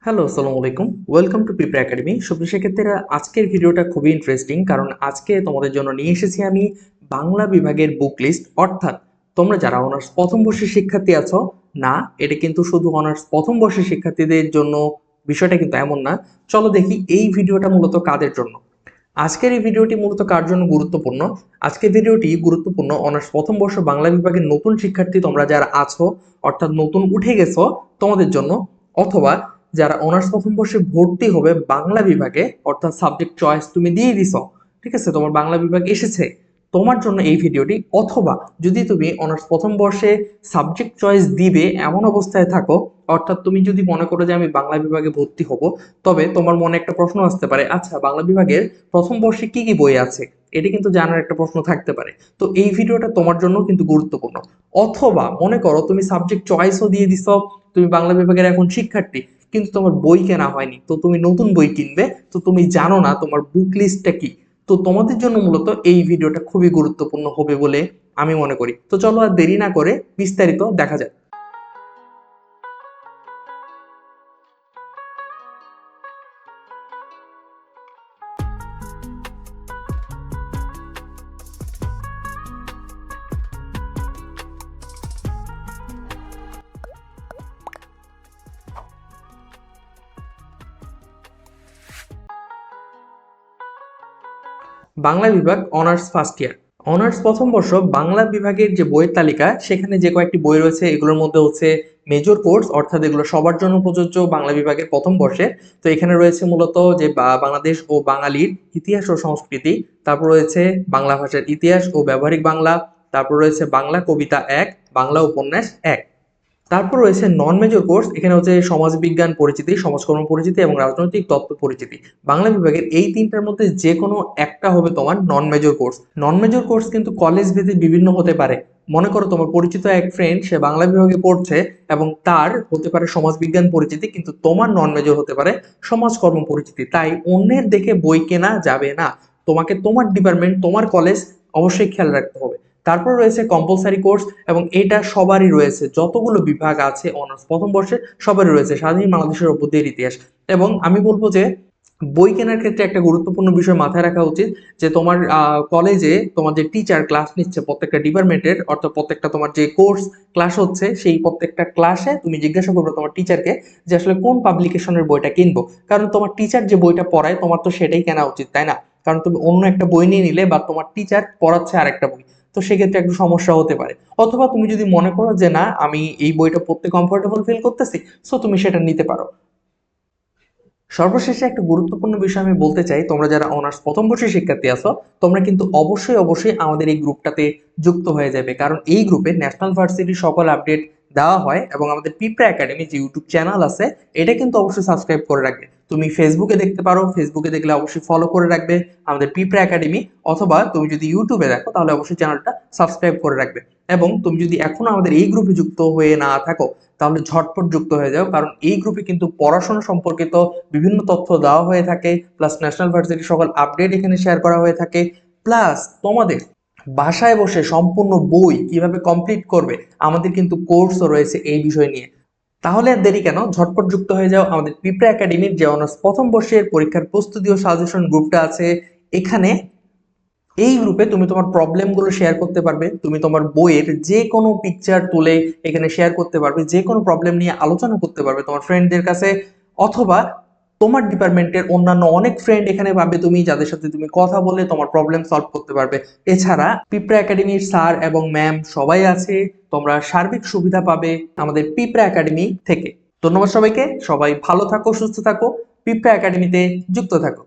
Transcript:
Hello, আসসালামু আলাইকুম। Welcome to পিঁপড়া একাডেমি। সুপ্রিয় শিক্ষার্থীরা, আজকের ভিডিওটা খুবই ইন্টারেস্টিং, কারণ আজকে তোমাদের জন্য নিয়ে এসেছি আমি বাংলা বিভাগের বুক লিস্ট। অর্থাৎ তোমরা যারা অনার্স প্রথম বর্ষের শিক্ষার্থী আছো, না, এটা কিন্তু শুধু অনার্স প্রথম বর্ষের শিক্ষার্থীদের জন্য, বিষয়টা কিন্তু এমন না। চলো দেখি এই ভিডিওটা মূলত কাদের জন্য। আজকের এই ভিডিওটি মূলত কার জন্য গুরুত্বপূর্ণ? আজকের ভিডিওটি গুরুত্বপূর্ণ অনার্স প্রথম বর্ষ বাংলা বিভাগের নতুন শিক্ষার্থী তোমরা যারা আছো, অর্থাৎ নতুন উঠে গেছো, তোমাদের জন্য। অথবা যারা অনার্স প্রথম বর্ষে ভর্তি হবে বাংলা বিভাগে, অর্থাৎ সাবজেক্ট চয়েস তুমি দিয়ে দিছো, ঠিক আছে, তোমার বাংলা বিভাগ এসেছে, তোমার জন্য এই ভিডিওটি। অথবা যদি তুমি অনার্স প্রথম বর্ষে সাবজেক্ট চয়েস দিবে এমন অবস্থায় থাকো, অর্থাৎ তুমি যদি মনে করো যে আমি বাংলা বিভাগে ভর্তি হব, তবে তোমার মনে একটা প্রশ্ন আসতে পারে, আচ্ছা বাংলা বিভাগের প্রথম বর্ষে কি কি বই আছে, এটি কিন্তু জানার একটা প্রশ্ন থাকতে পারে। তো এই ভিডিওটা তোমার জন্য কিন্তু গুরুত্বপূর্ণ। অথবা মনে করো তুমি সাবজেক্ট চয়েসও দিয়ে দিছো, তুমি বাংলা বিভাগের এখন শিক্ষার্থী, কিন্তু তোমার বই কেনা হয়নি, তো তুমি নতুন বই কিনবে, তো তুমি জানো না তোমার বুক লিস্টটা কি। তো তোমাদের জন্য মূলত এই ভিডিওটা খুবই গুরুত্বপূর্ণ হবে বলে আমি মনে করি। তো চলো আর দেরি না করে বিস্তারিত দেখা যাক। বাংলা বিভাগ অনার্স ফার্স্ট ইয়ার। অনার্স প্রথম বর্ষ বাংলা বিভাগের যে বইয়ের তালিকা, সেখানে যে কয়েকটি বই রয়েছে এগুলোর মধ্যে হচ্ছে মেজর কোর্স, অর্থাৎ এগুলো সবার জন্য প্রযোজ্য বাংলা বিভাগের প্রথম বর্ষে। তো এখানে রয়েছে মূলত যে বাংলাদেশ ও বাঙালির ইতিহাস ও সংস্কৃতি, তারপর রয়েছে বাংলা ভাষার ইতিহাস ও ব্যবহারিক বাংলা, তারপর রয়েছে বাংলা কবিতা 1, বাংলা উপন্যাস 1। তারপর রয়েছে নন মেজর কোর্স, এখানে হচ্ছে সমাজবিজ্ঞান পরিচিতি, সমাজকর্ম পরিচিতি এবং রাজনৈতিক তত্ত্ব পরিচিতি। বাংলা বিভাগের এই তিনটার মধ্যে যে কোনো একটা হবে তোমার নন মেজর কোর্স। নন মেজর কোর্স কিন্তু কলেজ ভেদে বিভিন্ন হতে পারে। মনে করো তোমার পরিচিত এক ফ্রেন্ড, সে বাংলা বিভাগে পড়ছে এবং তার হতে পারে সমাজবিজ্ঞান পরিচিতি, কিন্তু তোমার নন মেজর হতে পারে সমাজকর্ম পরিচিতি। তাই অন্যের দেখে বই কেনা যাবে না, তোমাকে তোমার ডিপার্টমেন্ট, তোমার কলেজ অবশ্যই খেয়াল রাখতে হবে। তারপর রয়েছে কম্পালসারি কোর্স, এবং এটা সবারই রয়েছে, যতগুলো বিভাগ আছে অনার্স প্রথম বর্ষে সবারই রয়েছে, স্বাধীন বাংলাদেশের অভ্যুদয়ের ইতিহাস। এবং আমি বলবো যে বই কেনার ক্ষেত্রে একটা গুরুত্বপূর্ণ বিষয় মাথায় রাখা উচিত, যে তোমার কলেজে তোমার যে টিচার ক্লাস নিচ্ছে প্রত্যেকটা ডিপার্টমেন্টের, অর্থাৎ প্রত্যেকটা তোমার যে কোর্স ক্লাস হচ্ছে, সেই প্রত্যেকটা ক্লাসে তুমি জিজ্ঞাসা করবে তোমার টিচারকে যে আসলে কোন পাবলিকেশনের বইটা কিনবো। কারণ তোমার টিচার যে বইটা পড়ায় তোমার তো সেটাই কেনা উচিত, তাই না? কারণ তুমি অন্য একটা বই নিয়ে নিলে বা তোমার টিচার পড়াচ্ছে আরেকটা বই, তো সেক্ষেত্রে একটু সমস্যা হতে পারে। অথবা তুমি যদি মনে করো যে না, আমি এই বইটা পড়তে কমফোর্টেবল ফিল করতেছি, সো তুমি সেটা নিতে পারো। সর্বশেষে একটা গুরুত্বপূর্ণ বিষয় আমি বলতে চাই, তোমরা যারা অনার্স প্রথম বর্ষের শিক্ষার্থী আছো, তোমরা কিন্তু অবশ্যই অবশ্যই আমাদের এই গ্রুপটাতে যুক্ত হয়ে যাবে, কারণ এই গ্রুপে ন্যাশনাল ভার্সিটির সকল আপডেট দেওয়া হয়। এবং আমাদের পিঁপড়া একাডেমি যে ইউটিউব চ্যানেল আছে, এটা কিন্তু অবশ্যই সাবস্ক্রাইব করে রাখবে। তুমি ফেসবুকে দেখতে পারো, ফেসবুকে দেখলে অবশ্যই ফলো করে রাখবে আমাদের পিঁপড়া একাডেমি। অথবা তুমি যদি ইউটিউবে দেখো তাহলে অবশ্যই চ্যানেলটা সাবস্ক্রাইব করে রাখবে। এবং তুমি যদি এখনো আমাদের এই গ্রুপে যুক্ত হয়ে না থাকো, তাহলে ঝটপট যুক্ত হয়ে যাও, কারণ এই গ্রুপে কিন্তু পড়াশোনা সম্পর্কিত বিভিন্ন তথ্য দেওয়া হয়ে থাকে, প্লাস ন্যাশনাল ভার্সিটির সকল আপডেট এখানে শেয়ার করা হয়ে থাকে, প্লাস তোমাদের বাসায় বসে সম্পূর্ণ বই কিভাবে কমপ্লিট করবে আমাদের কিন্তু কোর্সও রয়েছে এই বিষয় নিয়ে। তাহলে আর দেরি কেন, ঝটপট যুক্ত হয়ে যাও আমাদের পিঁপড়া একাডেমির যে অনার্স প্রথম বর্ষের পরীক্ষার প্রস্তুতি ও সাজেশন গ্রুপটা আছে। এখানে এই গ্রুপে তুমি তোমার প্রবলেমগুলো শেয়ার করতে পারবে, তুমি তোমার বইয়ের যে কোনো পিকচার তুলে এখানে শেয়ার করতে পারবে, যে কোনো প্রবলেম নিয়ে আলোচনা করতে পারবে তোমার ফ্রেন্ডদের কাছে। অথবা তোমার ডিপার্টমেন্টের অন্যান্য অনেক ফ্রেন্ড এখানে পাবে তুমি, যাদের সাথে তুমি কথা বলে তোমার প্রবলেম সলভ করতে পারবে। এছাড়া পিঁপড়া একাডেমির স্যার এবং ম্যাম সবাই আছে, তোমরা সার্বিক সুবিধা পাবে আমাদের পিঁপড়া একাডেমি থেকে। ধন্যবাদ সবাইকে, সবাই ভালো থাকো, সুস্থ থাকো, পিঁপড়া একাডেমিতে যুক্ত থাকো।